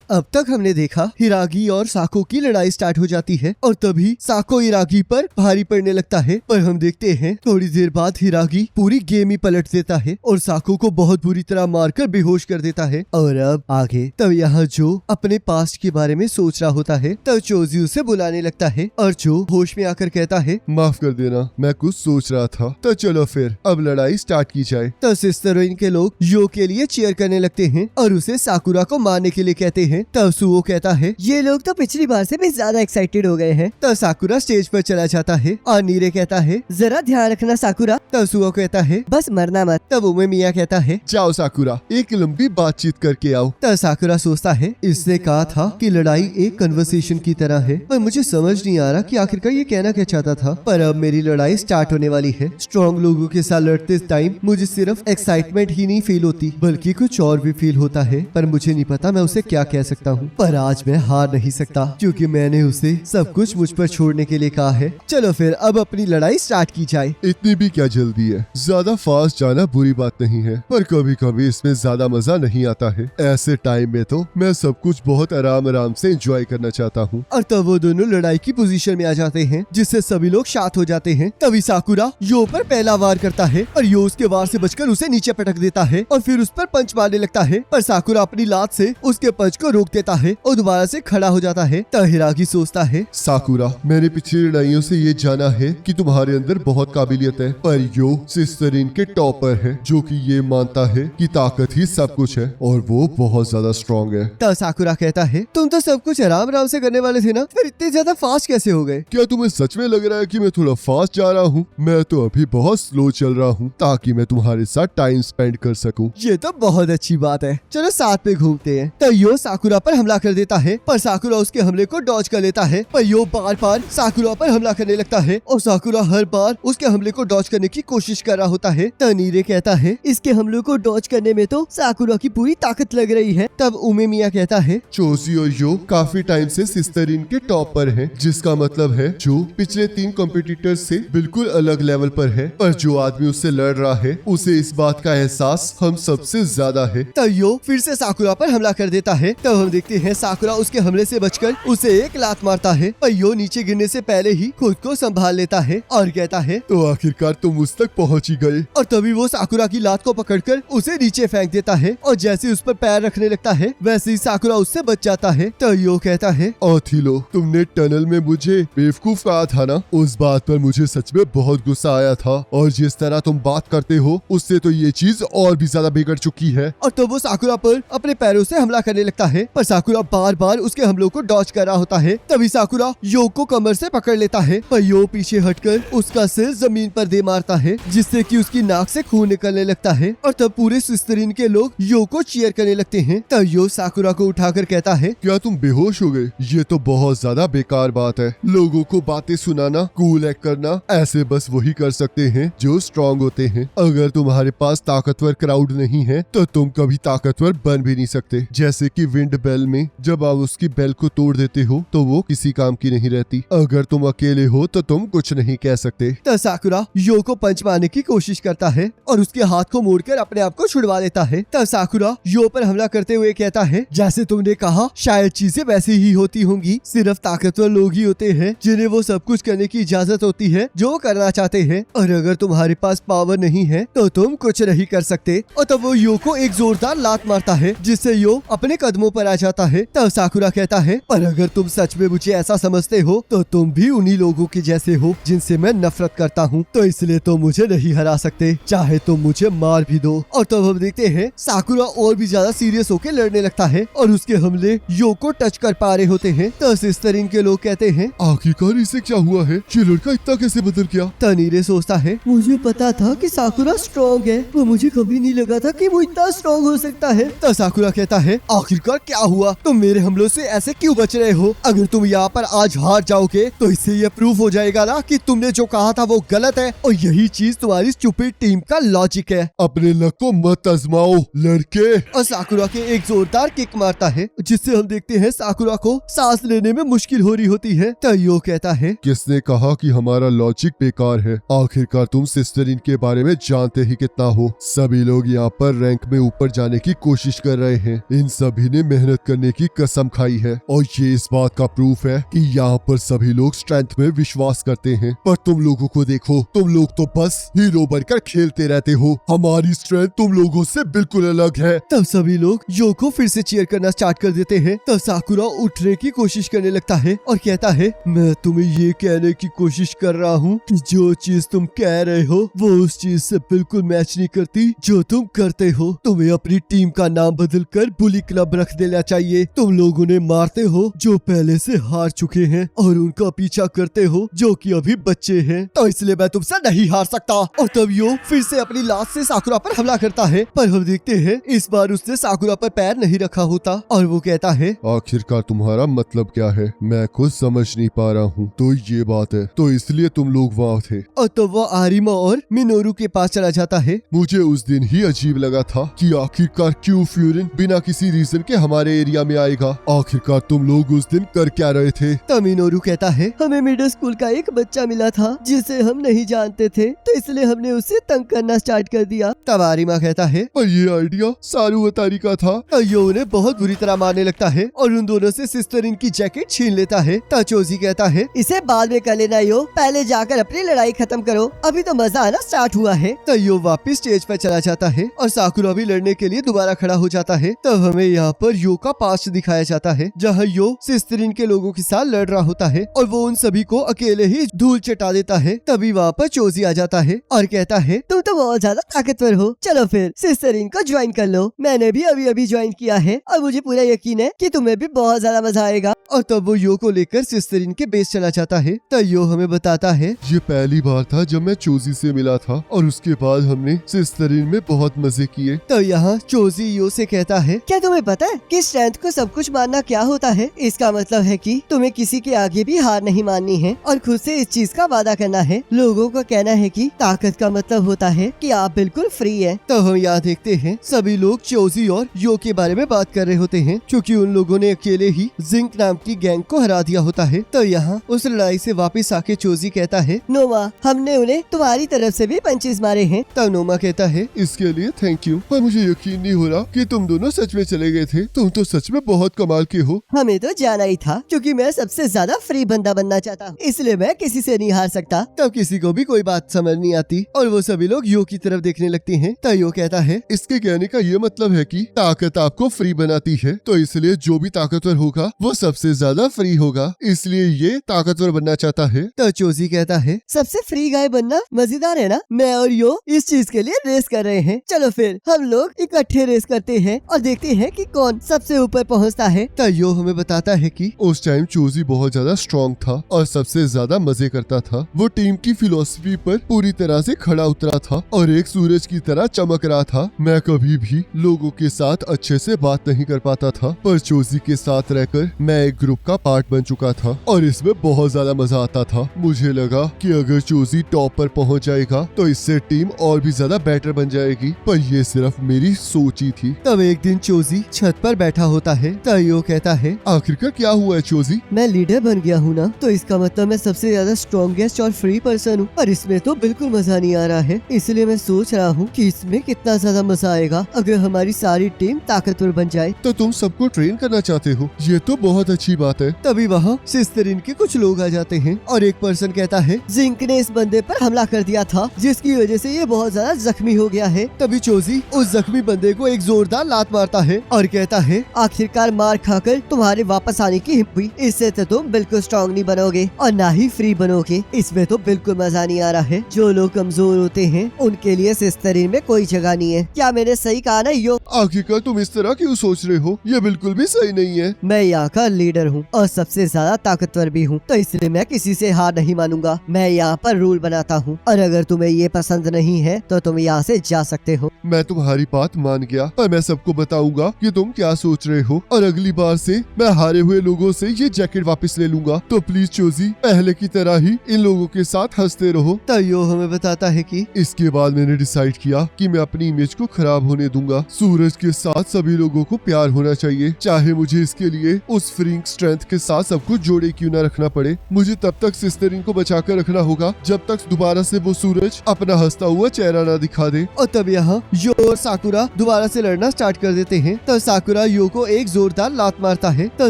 अब तक हमने देखा हिरागी और साको की लड़ाई स्टार्ट हो जाती है और तभी साको हिरागी पर भारी पड़ने लगता है, पर हम देखते हैं थोड़ी देर बाद हिरागी पूरी गेम ही पलट देता है और साको को बहुत बुरी तरह मारकर बेहोश कर देता है। और अब आगे तब यहाँ जो अपने पास्ट के बारे में सोच रहा होता है तब चोजी उसे बुलाने लगता है और जो होश में आकर कहता है, माफ कर देना, मैं कुछ सोच रहा था। तो चलो फिर अब लड़ाई स्टार्ट की जाए। तब सिस्टर हीरोइन के लोग यो के लिए चीयर करने लगते हैं और उसे साकुरा को मारने के लिए कहते हैं। तब सुओ कहता है, ये लोग तो पिछली बार से भी ज्यादा एक्साइटेड हो गए हैं। तब साकुरा स्टेज पर चला जाता है और नीरे कहता है, जरा ध्यान रखना साकुरा। तब सुओ कहता है, बस मरना मत। तब उमे मिया कहता है, जाओ साकुरा, एक लंबी बातचीत करके आओ। तब साकुरा सोचता है, इसने कहा था कि लड़ाई एक कन्वर्सेशन की तरह है, पर मुझे समझ नहीं आ रहा कि आखिरकार ये कहना क्या चाहता था। पर अब मेरी लड़ाई स्टार्ट होने वाली है। स्ट्रॉन्ग लोगों के साथ लड़ते टाइम मुझे सिर्फ एक्साइटमेंट ही नहीं फील होती बल्कि कुछ और भी फील होता है, पर मुझे नहीं पता मैं उसे क्या कह सकता हूँ। पर आज मैं हार नहीं सकता क्योंकि मैंने उसे सब कुछ मुझ पर छोड़ने के लिए कहा है। चलो फिर अब अपनी लड़ाई स्टार्ट की जाए। इतनी भी क्या जल्दी है, ज्यादा फास्ट जाना बुरी बात नहीं है, पर कभी कभी इसमें ज्यादा मजा नहीं आता है। ऐसे टाइम में तो मैं सब कुछ बहुत आराम आराम से एंजॉय करना चाहता हूँ। और तब वो दोनों लड़ाई की पोजीशन में आ जाते हैं जिससे सभी लोग शांत हो जाते हैं। तभी साकुरा यो पर पहला वार करता है और यो उसके वार से बचकर उसे नीचे पटक देता है और फिर उस पर पंच मारने लगता है, पर साकुरा अपनी लात से उसके पंच को रोक देता है और दोबारा से खड़ा हो जाता है। तब हिरागी सोचता है, साकुरा, मैंने पिछली लड़ाइयों से ये जाना है कि तुम्हारे अंदर बहुत काबिलियत है, पर यो सिस्टरीन के टॉपर है जो कि ये मानता है कि ताकत ही सब कुछ है और वो बहुत ज्यादा स्ट्रॉन्ग है। तब साकुरा कहता है, तुम तो सब कुछ आराम आराम से करने वाले थे ना, फिर इतने ज्यादा फास्ट कैसे हो गए? क्या तुम्हें सच में लग रहा है कि मैं थोड़ा फास्ट जा रहा हूँ? मैं तो अभी बहुत स्लो चल रहा हूँ ताकि मैं तुम्हारे साथ टाइम स्पेंड कर सकूँ। ये तो बहुत अच्छी बात है, चलो साथ में घूमते हैं। तब यो साकुरा पर हमला कर देता है, पर साकुरा उसके हमले को डॉज कर लेता है, पर यो बार बार साकुरा पर हमला करने लगता है और साकुरा हर बार उसके हमले को डॉज करने की कोशिश कर रहा होता है। तब नीरे कहता है, इसके हमलों को डॉज करने में तो साकुरा की पूरी ताकत लग रही है। तब उमे मिया कहता है, चोजी और यो काफी टाइम से सिस्टरीन के टॉप पर है, जिसका मतलब है जो पिछले 3 कॉम्पिटिटर से बिल्कुल अलग लेवल पर है, पर जो आदमी उससे लड़ रहा है उसे इस बात का एहसास हम सबसे ज्यादा है। तब यो फिर से साकुरा पर हमला कर देता है। तब हम देखते हैं साकुरा उसके हमले से बचकर उसे एक लात मारता है, पर यो नीचे गिरने से पहले ही खुद को संभाल लेता है और कहता है, तो आखिरकार तुम उस तक पहुंच ही गए। और तभी वो साकुरा की लात को पकड़कर उसे नीचे फेंक देता है और जैसे उस पर पैर रखने लगता है वैसे ही साकुरा उससे बच जाता है। तो यो कहता है, ओथिलो, तुमने टनल में मुझे बेवकूफ कहा था ना, उस बात पर मुझे सच में बहुत गुस्सा आया था और जिस तरह तुम बात करते हो उससे तो ये चीज और भी ज्यादा बिगड़ चुकी है। और तो वो साकुरा पर अपने पैरों से हमला करने लगता है, पर साकुरा बार बार उसके हमलों को डॉज कर रहा होता है। तभी साकुरा यो को कमर से पकड़ लेता है, पर यो पीछे हटकर उसका सिर जमीन पर दे मारता है जिससे कि उसकी नाक से खून निकलने लगता है। और तब पूरे सिस्टरीन के लोग यो को चीयर करने लगते हैं। तब यो साकुरा को उठाकर कहता है, क्या तुम बेहोश हो गए? ये तो बहुत ज्यादा बेकार बात है। लोगों को बातें सुनाना, कूल एक्ट करना, ऐसे बस वही कर सकते हैं जो स्ट्रॉन्ग होते हैं। अगर तुम्हारे पास ताकतवर क्राउड नहीं है तो तुम कभी ताकतवर बन भी नहीं सकते। जैसे कि विंड बेल में जब आप उसकी बेल को तोड़ देते हो तो वो किसी काम की नहीं रहती। अगर तुम अकेले हो तो तुम कुछ नहीं कह सकते। तब साकुरा यो को पंच मारने की कोशिश करता है और उसके हाथ को मोड़कर अपने आप को छुड़वा लेता है। तब साकुरा यो पर हमला करते हुए कहता है, जैसे तुमने कहा शायद चीजें वैसे ही होती होंगी, सिर्फ ताकतवर लोग ही होते हैं जिन्हें वो सब कुछ करने की इजाजत होती है जो वो करना चाहते हैं, और अगर तुम्हारे पास पावर नहीं है तो तुम कुछ नहीं कर सकते। और तब वो यो को एक जोरदार लात मारता है जिससे यो अपने कदमों पर आ जाता है। तब साकुरा कहता है, पर अगर तुम सच में मुझे ऐसा समझते हो तो तुम भी उन्हीं लोगों के जैसे हो जिनसे मैं नफरत करता हूँ, तो इसलिए तुम मुझे नहीं हरा सकते, चाहे तुम मुझे मार भी दो। और तब हम देखते हैं साकुरा और भी ज्यादा सीरियस होकर लड़ने लगता है और उसके हमले यो को टच कर पा रहे होते हैं। तब सिस्टरीन के लोग कहते हैं, आखिरकार इसे क्या हुआ है? ये लड़का इतना कैसे बदल गया? तनीरे सोचता है, मुझे पता था कि साकुरा स्ट्रॉन्ग है, वो मुझे कभी नहीं लगा था कि वो इतना स्ट्रॉन्ग हो सकता है। तब साकुरा कहता है, आखिरकार क्या हुआ? तुम मेरे हमलों से ऐसे क्यों बच रहे हो? अगर तुम यहाँ पर आज हार जाओगे तो इससे ये प्रूफ हो जाएगा ना कि तुमने जो कहा था वो गलत है, और यही चीज तुम्हारी स्टूपिड टीम का लॉजिक है। अपने लक को मत आजमाओ लड़के। और साकुरा के एक जोरदार किक मारता है जिससे हम देखते हैं साकुरा को सांस लेने में मुश्किल हो रही होती है। तब यो कहता है, किसने कहा कि हमारा लॉजिक बेकार है? आखिरकार तुम सिस्टरीन के बारे में जानते ही कितना हो। सभी लोग यहाँ पर रैंक में ऊपर जाने की कोशिश कर रहे हैं। इन सभी ने मेहनत करने की कसम खाई है, और ये इस बात का प्रूफ है कि यहाँ पर सभी लोग स्ट्रेंथ में विश्वास करते हैं। पर तुम लोगों को देखो, तुम लोग तो बस हीरो बनकर खेलते रहते हो। हमारी स्ट्रेंथ तुम लोगों से बिल्कुल अलग है। तब सभी लोग यो को फिर से चीयर करना स्टार्ट कर देते हैं। तब साकुरा उठने की कोशिश करने लगता है और कहता है, मैं तुम्हें ये कहने की कोशिश कर रहा हूँ कि जो चीज तुम कह रहे हो वो उस चीज से बिल्कुल मैच नहीं करती जो तुम करते हो। तुम्हें अपनी टीम का नाम बदलकर बुली क्लब रख देना चाहिए। तुम लोग उन्हें मारते हो जो पहले से हार चुके हैं और उनका पीछा करते हो जो कि अभी बच्चे हैं, तो इसलिए मैं तुमसे नहीं हार सकता। और तब यो फिर से अपनी लात से साकुरा पर हमला करता है, पर हम देखते हैं इस बार उसने साकुरा पर पैर नहीं रखा होता और वो कहता है, आखिरकार तुम्हारा मतलब क्या है? मैं कुछ समझ नहीं पा रहा हूँ। तो ये बात है, तो इसलिए तुम लोग वहाँ थे। और तब वो आरिमा और मिनोरू के पास चला जाता है। मुझे उस दिन ही अजीब लगा था कि आखिरकार क्यों फ्यूरिन बिना किसी रीजन के हमारे एरिया में आएगा। आखिरकार तुम लोग उस दिन कर क्या रहे थे? तब मिनोरू कहता है, हमें मिडिल स्कूल का एक बच्चा मिला था जिसे हम नहीं जानते थे, तो इसलिए हमने उसे तंग करना स्टार्ट कर दिया। तब आरिमा कहता है, पर ये आइडिया सारू अतारी का था। तब यो उन्हें बहुत बुरी तरह मारने लगता है और उन दोनों से सिस्टर इनकी जैकेट छीन लेता है। तब चोजी कहता है, इसे बाद में कर लेना यो, पहले जाकर अपनी लड़ाई खत्म करो, अभी तो मजा आना स्टार्ट हुआ है। तब यो वापस स्टेज पर चला जाता है और साकुरा भी लड़ने के लिए दोबारा खड़ा हो जाता है। तब हमें यहाँ पर यो का पास्ट दिखाया जाता है जहाँ यो सिस्टरिन के लोगों के साथ लड़ रहा होता है और वो उन सभी को अकेले ही धूल चटा देता है। तभी वहाँ पर चोजी आ जाता है और कहता है, तुम तो बहुत ज्यादा ताकतवर हो, चलो फिर सिस्टरिन को ज्वाइन कर लो। मैंने भी अभी अभी ज्वाइन किया है और मुझे पूरा यकीन है कि तुम्हें भी बहुत ज्यादा मजा आएगा। और तब वो यो को लेकर सिस्टरिन के बेस चला जाता है। तब यो हमें बताता है, ये पहली बार था जब मैं चोजी से मिला था और उसके बाद हमने सिस्टरिन में बहुत मजे किए। तब यहाँ चोजी यो से कहता है, क्या तुम्हें पता है कि स्ट्रेंथ को सब कुछ मानना क्या होता है? इसका मतलब है कि तुम्हें किसी के आगे भी हार नहीं माननी है और खुद से इस चीज का वादा करना है। लोगों का कहना है कि ताकत का मतलब होता है कि आप बिल्कुल फ्री हैं। तब हम यहाँ देखते हैं सभी लोग चोजी और यो के बारे में बात कर रहे होते हैं क्योंकि उन लोगों ने अकेले ही जिंक नाम की गैंग को हरा दिया होता है। तो यहाँ उस लड़ाई से वापस आके चोजी कहता है, नोमा, हमने उन्हें तुम्हारी तरफ से भी पंचेस मारे हैं। तब नोमा कहता है, इसके लिए थैंक यू, पर मुझे यकीन नहीं हो रहा कि तुम दोनों सच में चले गए थे। तुम तो सच में बहुत कमाल के हो। हमें तो जाना ही था क्योंकि मैं सबसे ज्यादा फ्री बंदा बनना चाहता हूँ, इसलिए मैं किसी से नहीं हार सकता। तब किसी को भी कोई बात समझ नहीं आती और वो सभी लोग यो की तरफ देखने लगते हैं। तब यो कहता है, इसके कहने का ये मतलब है कि ताकत आपको फ्री बनाती है, तो इसलिए जो भी ताकतवर होगा वो सबसे ज्यादा फ्री होगा, इसलिए ये ताकतवर बनना चाहता है। तब चोजी कहता है, सबसे फ्री गाय बनना मजेदार है ना? मैं और यो इस चीज के लिए रेस कर रहे हैं। चलो फिर हम लोग इकट्ठे रेस करते हैं और देखते हैं कि कौन सबसे ऊपर पहुंचता है। तब यो हमें बताता है कि उस टाइम चोजी बहुत ज्यादा स्ट्रॉन्ग था और सबसे ज्यादा मजे करता था। वो टीम की फिलॉसफी पर पूरी तरह से खड़ा उतरा था और एक सूरज की तरह चमक रहा था। मैं कभी भी लोगों के साथ अच्छे से बात नहीं कर पाता था, पर चोजी के साथ रहकर मैं एक ग्रुप का पार्ट बन चुका था और इसमें बहुत ज्यादा मजा आता था। मुझे लगा कि अगर चोजी टॉप पर पहुंच जाएगा तो इससे टीम और भी ज्यादा बेटर बन जाएगी, पर ये सिर्फ मेरी सोच ही थी। तब एक दिन चोजी छत पर बैठा होता है। तब यो कहता है, आखिरकार क्या हुआ है चोजी? मैं लीडर बन गया हूँ ना, तो इसका मतलब मैं सबसे ज्यादा स्ट्रॉन्गेस्ट और फ्री पर्सन हूँ। पर इसमें तो बिल्कुल मजा नहीं आ रहा है, इसलिए मैं सोच रहा हूँ कि इसमें कितना ज्यादा मजा आएगा अगर हमारी सारी टीम ताकतवर बन जाए। तो तुम सबको ट्रेन करना चाहते हो? ये तो बहुत अच्छी बात है। तभी वहाँ सिस्टरिन के कुछ लोग आ जाते हैं और एक पर्सन कहता है, जिंक ने इस बंदे पर हमला कर दिया था जिसकी वजह से ये बहुत ज्यादा जख्मी हो गया है। तभी चोजी उस जख्मी बंदे को एक जोरदार लात मारता है और कहता है, आखिरकार मार खाकर तुम्हारे वापस आने की हिम्मत हुई। इससे तो तुम बिल्कुल स्ट्रॉन्ग नहीं बनोगे और ना ही फ्री बनोगे। इसमें तो बिल्कुल मजा नहीं आ रहा है। जो लोग कमजोर होते हैं उनके लिए सिस्टरिन में कोई जगह नहीं है। क्या मैंने सही कहा ना यो? आखिरकार तुम इस तरह क्यों सोच रहे हो? ये बिल्कुल भी सही नहीं है। मैं यहाँ का लीडर हूँ और सबसे ज्यादा ताकतवर भी हूँ, तो इसलिए मैं किसी से हार नहीं मानूंगा। मैं यहाँ पर रूल बनाता हूँ और अगर तुम्हें ये पसंद नहीं है तो तुम यहाँ से जा सकते हो। मैं तुम्हारी बात मान गया, पर मैं सबको बताऊंगा कि तुम क्या सोच रहे हो और अगली बार से मैं हारे हुए लोगों से ये जैकेट वापस ले लूंगा। तो प्लीज चोजी पहले की तरह ही इन लोगों के साथ हंसते रहो। तब यो हमें बताता है कि इसके बाद मैंने डिसाइड किया कि मैं अपनी इमेज को खराब होने दूंगा। सूरज के साथ सभी लोगों को प्यार होना चाहिए, चाहे मुझे इसके लिए उस फ्रींग स्ट्रेंथ के साथ सब कुछ जोड़े क्यों न रखना पड़े। मुझे तब तक सिस्टरिन को बचा कर रखना होगा जब तक दोबारा से वो सूरज अपना हंसता हुआ चेहरा न दिखा दे। और तब यहाँ यो और साकुरा दोबारा से लड़ना स्टार्ट कर देते हैं। तब साकुरा यो को एक जोरदार लात मारता है। तब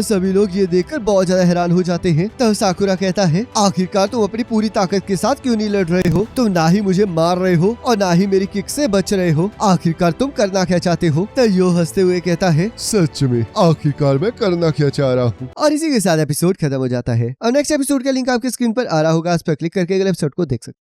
सभी लोग ये देखकर बहुत ज्यादा हैरान हो जाते हैं। तब साकुरा कहता है, आखिरकार तुम अपनी पूरी ताकत के साथ क्यों नहीं लड़ रहे हो? तुम ना ही मुझे मार रहे हो और ना ही मेरी किक से बच रहे हो। आखिरकार तुम करना क्या चाहते हो? तब यो हंसते हुए कहता है, सच में आखिरकार मैं करना क्या चाह रहा हूँ। और इसी के साथ एपिसोड खत्म हो जाता है। और नेक्स्ट एपिसोड का लिंक आपकी स्क्रीन पर आ रहा होगा, उस पर क्लिक करके अगले एपिसोड को देख सकते हैं।